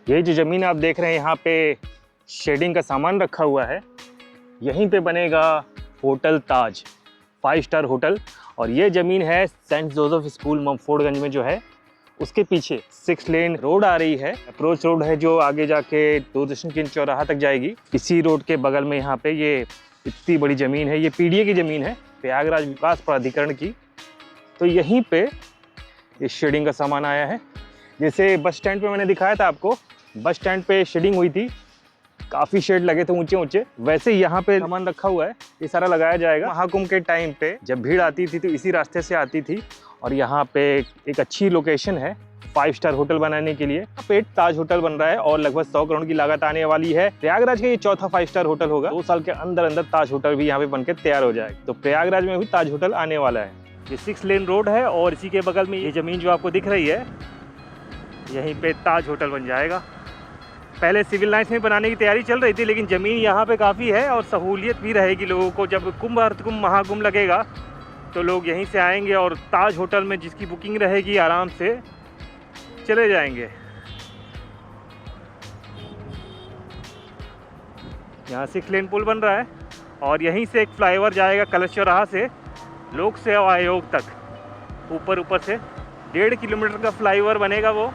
ये जो ज़मीन आप देख रहे हैं यहाँ पे शेडिंग का सामान रखा हुआ है, यहीं पे बनेगा होटल ताज, 5 स्टार होटल। और ये ज़मीन है सेंट जोसेफ स्कूल ममफोर्डगंज में जो है, उसके पीछे 6 लेन रोड आ रही है, अप्रोच रोड है जो आगे जाके दूरदर्शन केंद्र चौराहा तक जाएगी। इसी रोड के बगल में यहाँ पे ये इतनी बड़ी ज़मीन है, ये पीडीए की ज़मीन है, प्रयागराज विकास प्राधिकरण की। तो यहीं पे ये शेडिंग का सामान आया है। जैसे बस स्टैंड पे मैंने दिखाया था आपको, बस स्टैंड पे शेडिंग हुई थी, काफ़ी शेड लगे थे ऊंचे ऊंचे, वैसे यहाँ पे सामान रखा हुआ है, ये सारा लगाया जाएगा। महाकुंभ के टाइम पे जब भीड़ आती थी तो इसी रास्ते से आती थी। और यहाँ पे एक अच्छी लोकेशन है 5 स्टार होटल बनाने के लिए। यहाँ पे ताज होटल बन रहा है और लगभग 100 करोड़ की लागत आने वाली है। प्रयागराज का ये चौथा 5 स्टार होटल होगा। 2 साल के अंदर अंदर ताज होटल भी यहाँ पे बनकर तैयार हो जाएगा। तो प्रयागराज में भी ताज होटल आने वाला है। ये 6 लेन रोड है और इसी के बगल में ये जमीन जो आपको दिख रही है, यहीं पे ताज होटल बन जाएगा। पहले सिविल लाइन्स में बनाने की तैयारी चल रही थी, लेकिन ज़मीन यहाँ पे काफ़ी है और सहूलियत भी रहेगी लोगों को। जब कुंभ अर्धकुंभ महाकुंभ लगेगा तो लोग यहीं से आएंगे और ताज होटल में जिसकी बुकिंग रहेगी आराम से चले जाएंगे। यहाँ 6 लेन पुल बन रहा है और यहीं से एक फ्लाईओवर जाएगा कलश चौराहा से लोक सेवा आयोग तक। ऊपर से 1.5 किलोमीटर का फ्लाईओवर बनेगा वो।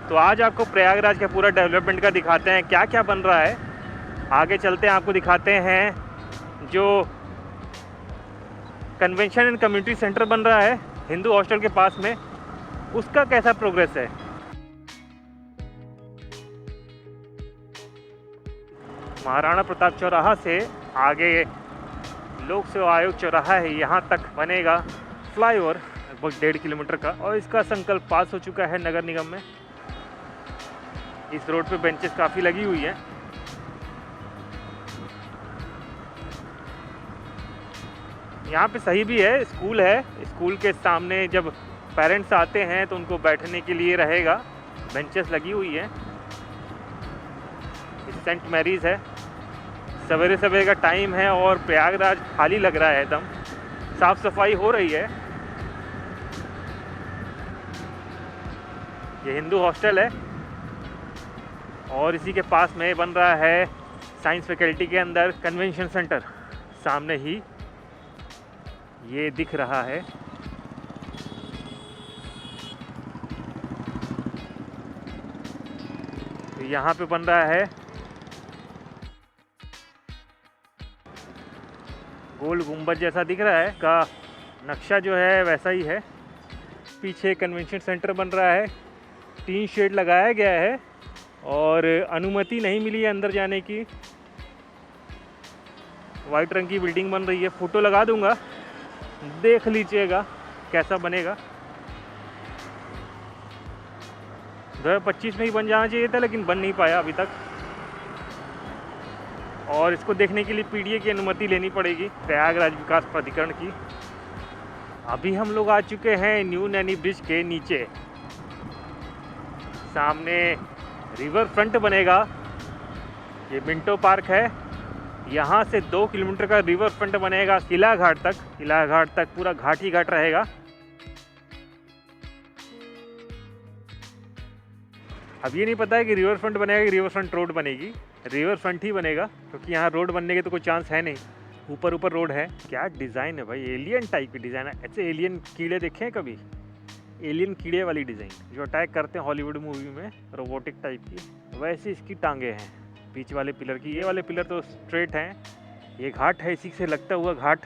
तो आज आपको प्रयागराज का पूरा डेवलपमेंट का दिखाते हैं, क्या क्या बन रहा है। आगे चलते हैं, आपको दिखाते हैं जो कन्वेंशन एंड कम्युनिटी सेंटर बन रहा है हिंदू हॉस्टल के पास में, उसका कैसा प्रोग्रेस है। महाराणा प्रताप चौराहा से आगे लोक सेवा आयोग चौराहा है, यहाँ तक बनेगा फ्लाईओवर लगभग 1.5 किलोमीटर का। और इसका संकल्प पास हो चुका है नगर निगम में। इस रोड पे बेंचेस काफ़ी लगी हुई है। यहाँ पे सही भी है, स्कूल है, स्कूल के सामने जब पेरेंट्स आते हैं तो उनको बैठने के लिए रहेगा, बेंचेस लगी हुई है। सेंट मैरीज है, सवेरे सवेरे का टाइम है और प्रयागराज खाली लग रहा है, एकदम साफ सफाई हो रही है। ये हिंदू हॉस्टल है और इसी के पास में बन रहा है साइंस फैकल्टी के अंदर कन्वेंशन सेंटर, सामने ही ये दिख रहा है। तो यहाँ पे बन रहा है गोल गुंबद जैसा दिख रहा है, का नक्शा जो है वैसा ही है। पीछे कन्वेंशन सेंटर बन रहा है, 3 शेड लगाया गया है और अनुमति नहीं मिली है अंदर जाने की। वाइट रंग की बिल्डिंग बन रही है, फ़ोटो लगा दूंगा, देख लीजिएगा कैसा बनेगा। 2025 में ही बन जाना चाहिए था, लेकिन बन नहीं पाया अभी तक। और इसको देखने के लिए पीडीए की अनुमति लेनी पड़ेगी, प्रयागराज विकास प्राधिकरण की। अभी हम लोग आ चुके हैं न्यू नैनी ब्रिज के नीचे। सामने रिवर फ्रंट बनेगा, ये मिंटो पार्क है, यहाँ से 2 किलोमीटर का रिवर फ्रंट बनेगा किला घाट तक। किला घाट तक पूरा घाट ही घाट रहेगा। अब ये नहीं पता है कि रिवर फ्रंट बनेगा कि रिवर फ्रंट रोड बनेगी। रिवर फ्रंट ही बनेगा, क्योंकि यहाँ रोड बनने के तो कोई चांस है नहीं। ऊपर रोड है। क्या डिज़ाइन है भाई, एलियन टाइप की डिज़ाइन है। ऐसे एलियन कीड़े देखे हैं कभी? एलियन कीड़े वाली डिज़ाइन जो अटैक करते हैं हॉलीवुड मूवी में, रोबोटिक टाइप की, वैसी इसकी टांगे हैं बीच वाले पिलर की। ये वाले पिलर तो स्ट्रेट हैं। ये घाट है, इसी से लगता हुआ घाट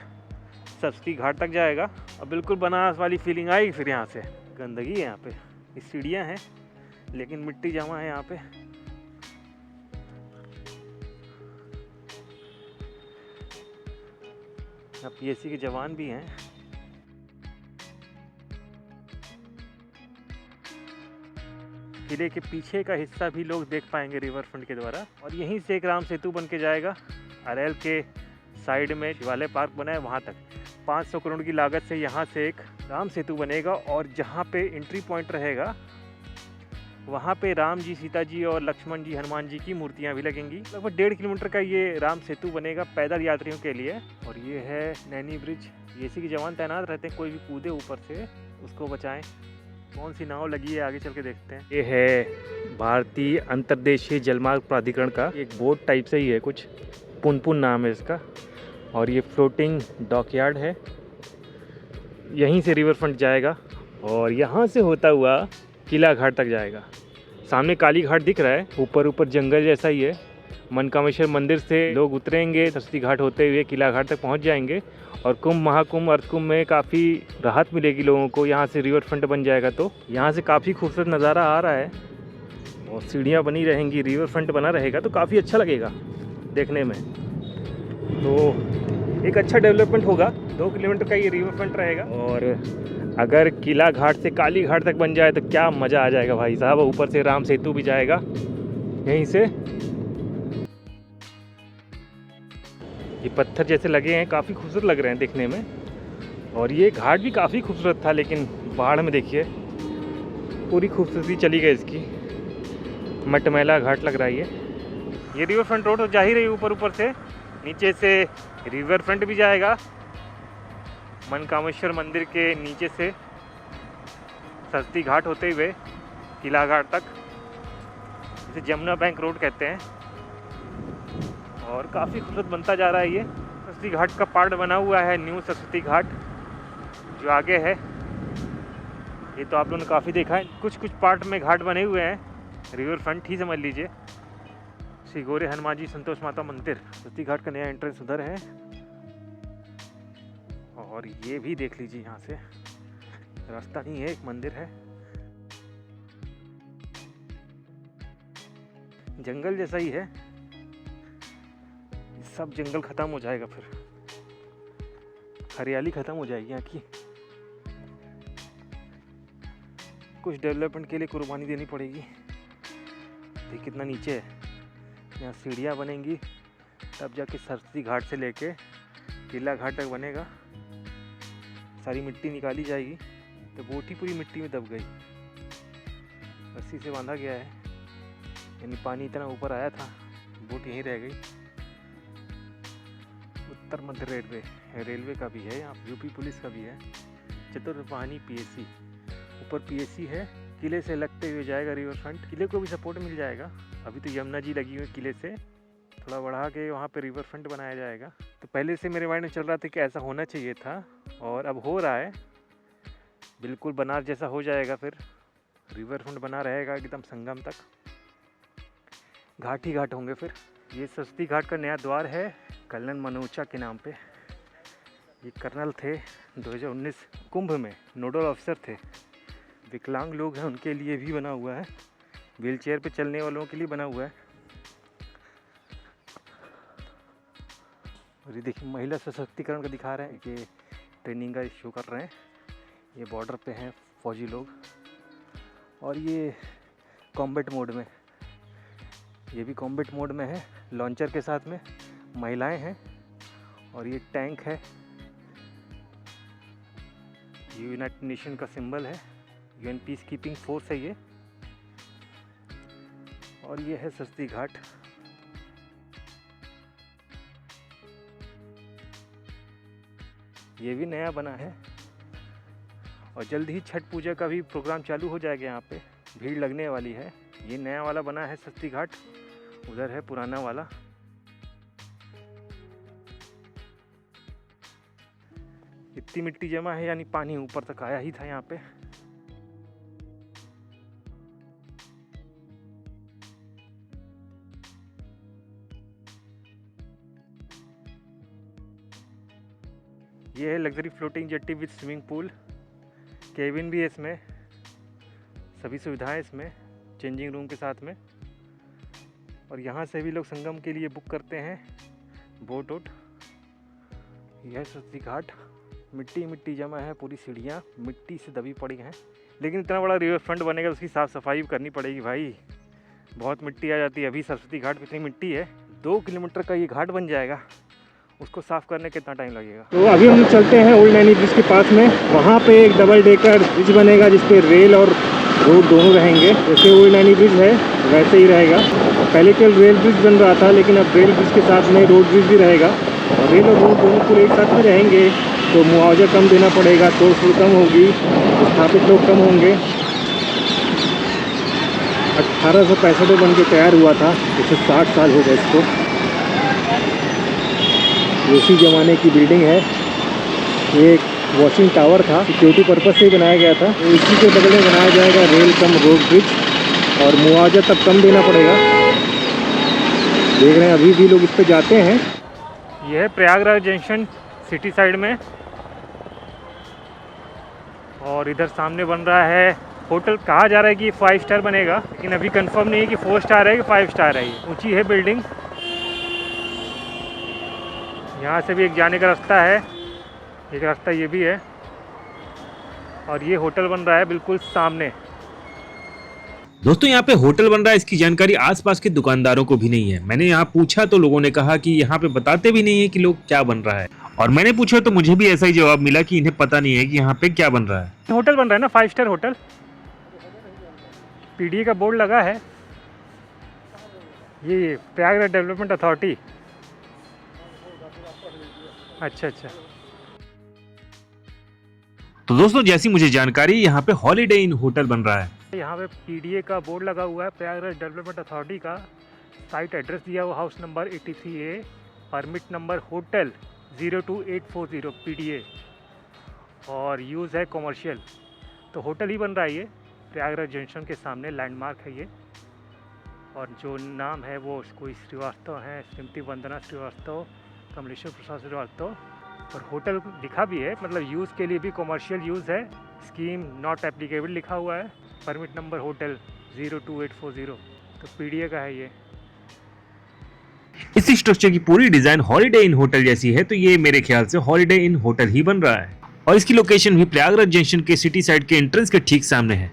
सस्ती घाट तक जाएगा और बिल्कुल बनारस वाली फीलिंग आएगी। फिर यहाँ से गंदगी है, यहाँ पे सीढ़ियाँ हैं लेकिन मिट्टी जमा है यहाँ पे। अब पीएससी के जवान भी हैं। किले के पीछे का हिस्सा भी लोग देख पाएंगे रिवर फ्रंट के द्वारा। और यहीं से एक राम सेतु बन के जाएगा अरेल के साइड में शिवालय पार्क बना है वहाँ तक। 500 करोड़ की लागत से यहाँ से एक राम सेतु बनेगा और जहाँ पे एंट्री पॉइंट रहेगा वहाँ पे राम जी, सीता जी और लक्ष्मण जी, हनुमान जी की मूर्तियाँ भी लगेंगी। लगभग 1.5 किलोमीटर का ये राम सेतु बनेगा पैदल यात्रियों के लिए। और ये है नैनी ब्रिज। ये इसी के जवान तैनात रहते हैं, कोई भी कूदे ऊपर से उसको बचाएं। कौन सी नाव लगी है आगे चल के देखते हैं। ये है भारतीय अंतर्देशीय जलमार्ग प्राधिकरण का एक बोट टाइप से ही है कुछ, पुनपुन नाम है इसका। और ये फ्लोटिंग डॉकयार्ड है, यहीं से रिवर फ्रंट जाएगा और यहाँ से होता हुआ किला घाट तक जाएगा। सामने काली घाट दिख रहा है, ऊपर जंगल जैसा ही है। मनकामेश्वर मंदिर से लोग उतरेंगे, सरस्वती घाट होते हुए किला घाट तक पहुँच जाएंगे। और कुंभ महाकुंभ अर्थ कुंभ में काफ़ी राहत मिलेगी लोगों को, यहाँ से रिवर फ्रंट बन जाएगा तो यहाँ से काफ़ी खूबसूरत नज़ारा आ रहा है और सीढ़ियाँ बनी रहेंगी, रिवर फ्रंट बना रहेगा तो काफ़ी अच्छा लगेगा देखने में। तो एक अच्छा डेवलपमेंट होगा। 2 किलोमीटर का ये रिवर फ्रंट रहेगा और अगर किला घाट से काली घाट तक बन जाए तो क्या मज़ा आ जाएगा भाई साहब। ऊपर से राम सेतु भी जाएगा यहीं से। ये पत्थर जैसे लगे हैं, काफ़ी खूबसूरत लग रहे हैं देखने में। और ये घाट भी काफ़ी खूबसूरत था, लेकिन बाढ़ में देखिए पूरी खूबसूरती चली गई इसकी। मटमैला घाट लग रहा है ये रिवर फ्रंट रोड तो जा ही रही ऊपर से, नीचे से रिवर फ्रंट भी जाएगा मनकामेश्वर मंदिर के नीचे से सरस्वती घाट होते हुए किला घाट तक। इसे जमुना बैंक रोड कहते हैं और काफ़ी खूबसूरत बनता जा रहा है ये। सरस्वती घाट का पार्ट बना हुआ है न्यू सरस्वती घाट जो आगे है, ये तो आप लोगों ने काफ़ी देखा है। कुछ पार्ट में घाट बने हुए हैं, रिवर फ्रंट ही समझ लीजिए। श्री गौरी हनुमान जी संतोष माता मंदिर, सरस्वती घाट का नया एंट्रेंस उधर है। और ये भी देख लीजिए, यहाँ से रास्ता नहीं है, एक मंदिर है। जंगल जैसा ही है, सब जंगल खत्म हो जाएगा, फिर हरियाली खत्म हो जाएगी यहाँ की। कुछ डेवलपमेंट के लिए कुर्बानी देनी पड़ेगी। ये कितना नीचे है, यहाँ सीढ़ियाँ बनेंगी तब जाके सरस्वती घाट से लेके किला घाट तक बनेगा। सारी मिट्टी निकाली जाएगी तो बोट ही पूरी मिट्टी में दब गई। रस्सी से बांधा गया है, यानी पानी इतना ऊपर आया था, बोट यहीं रह गई। उत्तर मध्य रेलवे का भी है, यहाँ यूपी पुलिस का भी है। चतुर्वाहिनी पीएससी, ऊपर पीएससी है। किले से लगते हुए जाएगा रिवर फ्रंट, किले को भी सपोर्ट मिल जाएगा। अभी तो यमुना जी लगी हुई किले से, थोड़ा बढ़ा के वहाँ पे रिवर फ्रंट बनाया जाएगा। तो पहले से मेरे माइंड में चल रहा था कि ऐसा होना चाहिए था और अब हो रहा है, बिल्कुल बनारस जैसा हो जाएगा। फिर रिवर फ्रंट बना रहेगा एकदम संगम तक, घाट ही घाट होंगे। फिर ये सरस्वती घाट का नया द्वार है कर्नल मनोचा के नाम पे। ये कर्नल थे 2019 कुंभ में, नोडल ऑफिसर थे। विकलांग लोग हैं उनके लिए भी बना हुआ है, व्हीलचेयर पे चलने वालों के लिए बना हुआ है। और ये देखिए महिला सशक्तिकरण का दिखा रहे हैं, ये ट्रेनिंग का शो कर रहे हैं। ये बॉर्डर पे हैं फौजी लोग और ये कॉम्बैट मोड में, ये भी कॉम्बैट मोड में है, लॉन्चर के साथ में महिलाएं हैं। और ये टैंक है, ये यूनाइटेड नेशन का सिंबल है, यूएन पीस कीपिंग फोर्स है ये। और ये है सरस्वती घाट। ये भी नया बना है और जल्द ही छठ पूजा का भी प्रोग्राम चालू हो जाएगा। यहाँ पे भीड़ लगने वाली है। ये नया वाला बना है सरस्वती घाट, उधर है पुराना वाला। इतनी मिट्टी जमा है, यानी पानी ऊपर तक आया ही था यहाँ पे। ये है luxury floating jetty with swimming pool, cabin भी है इसमें, सभी सुविधाएं इसमें, चेंजिंग रूम के साथ में। और यहाँ से भी लोग संगम के लिए बुक करते हैं बोट वोट। यह सरस्वती घाट, मिट्टी मिट्टी जमा है, पूरी सीढ़ियाँ मिट्टी से दबी पड़ी हैं। लेकिन इतना बड़ा रिवर फ्रंट बनेगा उसकी साफ़ सफाई करनी पड़ेगी भाई, बहुत मिट्टी आ जाती है। अभी सरस्वती घाट पे इतनी मिट्टी है, 2 किलोमीटर का ये घाट बन जाएगा, उसको साफ़ करने कितना टाइम लगेगा। तो अभी हम चलते हैं ओल्ड नैनी ब्रिज के पास में, वहाँ पे एक डबल डेकर ब्रिज बनेगा जिसपे रेल और रोड दोनों रहेंगे। जैसे ओल्ड नैनी ब्रिज है वैसे ही रहेगा। पहले केवल रेल ब्रिज बन रहा था, लेकिन अब रेल ब्रिज के साथ में रोड ब्रिज भी रहेगा। और रेल और रोड दोनों पूरे एक साथ में रहेंगे तो मुआवजा कम देना पड़ेगा, तोड़ फोड़ कम होगी, स्थापित लोग कम होंगे। 1865 में बन के तैयार हुआ था, 160 साल हो गए इसको। उसी ज़माने की बिल्डिंग है। ये एक वॉशिंग टावर था, सिक्योरिटी पर्पस से ही बनाया गया था। इसी के बगल में बनाया जाएगा रेल कम रोड ब्रिज, और मुआवजा तब कम देना पड़ेगा। देख रहे हैं अभी भी लोग इस पे जाते हैं। यह है प्रयागराज जंक्शन सिटी साइड में, और इधर सामने बन रहा है होटल। कहा जा रहा है कि 5 स्टार बनेगा, लेकिन अभी कंफर्म नहीं है कि 4 स्टार है कि 5 स्टार है। ये ऊंची है बिल्डिंग। यहाँ से भी एक जाने का रास्ता है, एक रास्ता ये भी है, और ये होटल बन रहा है बिल्कुल सामने। दोस्तों यहाँ पे होटल बन रहा है, इसकी जानकारी आसपास के दुकानदारों को भी नहीं है। मैंने यहाँ पूछा तो लोगों ने कहा कि यहाँ पे बताते भी नहीं है कि लोग क्या बन रहा है, और मैंने पूछा तो मुझे भी ऐसा ही जवाब मिला कि इन्हें पता नहीं है कि यहाँ पे क्या बन रहा है। होटल बन रहा है ना, 5 स्टार होटल। पीडीए का बोर्ड लगा है। ये प्रयागराज डेवलपमेंट अथॉरिटी। अच्छा अच्छा। तो दोस्तों जैसी मुझे जानकारी, यहाँ पे हॉलीडे इन होटल बन रहा है। यहाँ पे पीडीए का बोर्ड लगा हुआ है, प्रयागराज डेवलपमेंट अथॉरिटी का। साइट एड्रेस दिया हुआ house number 83A, permit number hotel 02840 PDA, और यूज़ है कॉमर्शियल। तो होटल ही बन रहा है ये, प्रयागराज जंक्शन के सामने लैंडमार्क है ये। और जो नाम है वो कोई श्रीवास्तव हैं, श्रीमती वंदना श्रीवास्तव, कमलेश्वर प्रसाद श्रीवास्तव। और होटल लिखा भी है, मतलब यूज़ के लिए भी कॉमर्शियल यूज़ है। स्कीम नॉट एप्लीकेबल लिखा हुआ है। Permit number hotel 02840। तो पीडीए का है ये। इस स्ट्रक्चर की पूरी डिजाइन हॉलीडे इन होटल जैसी है, तो ये मेरे ख्याल से हॉलीडे इन होटल ही बन रहा है। और इसकी लोकेशन भी प्रयागराज जंक्शन के सिटी साइड के एंट्रेंस के ठीक सामने है।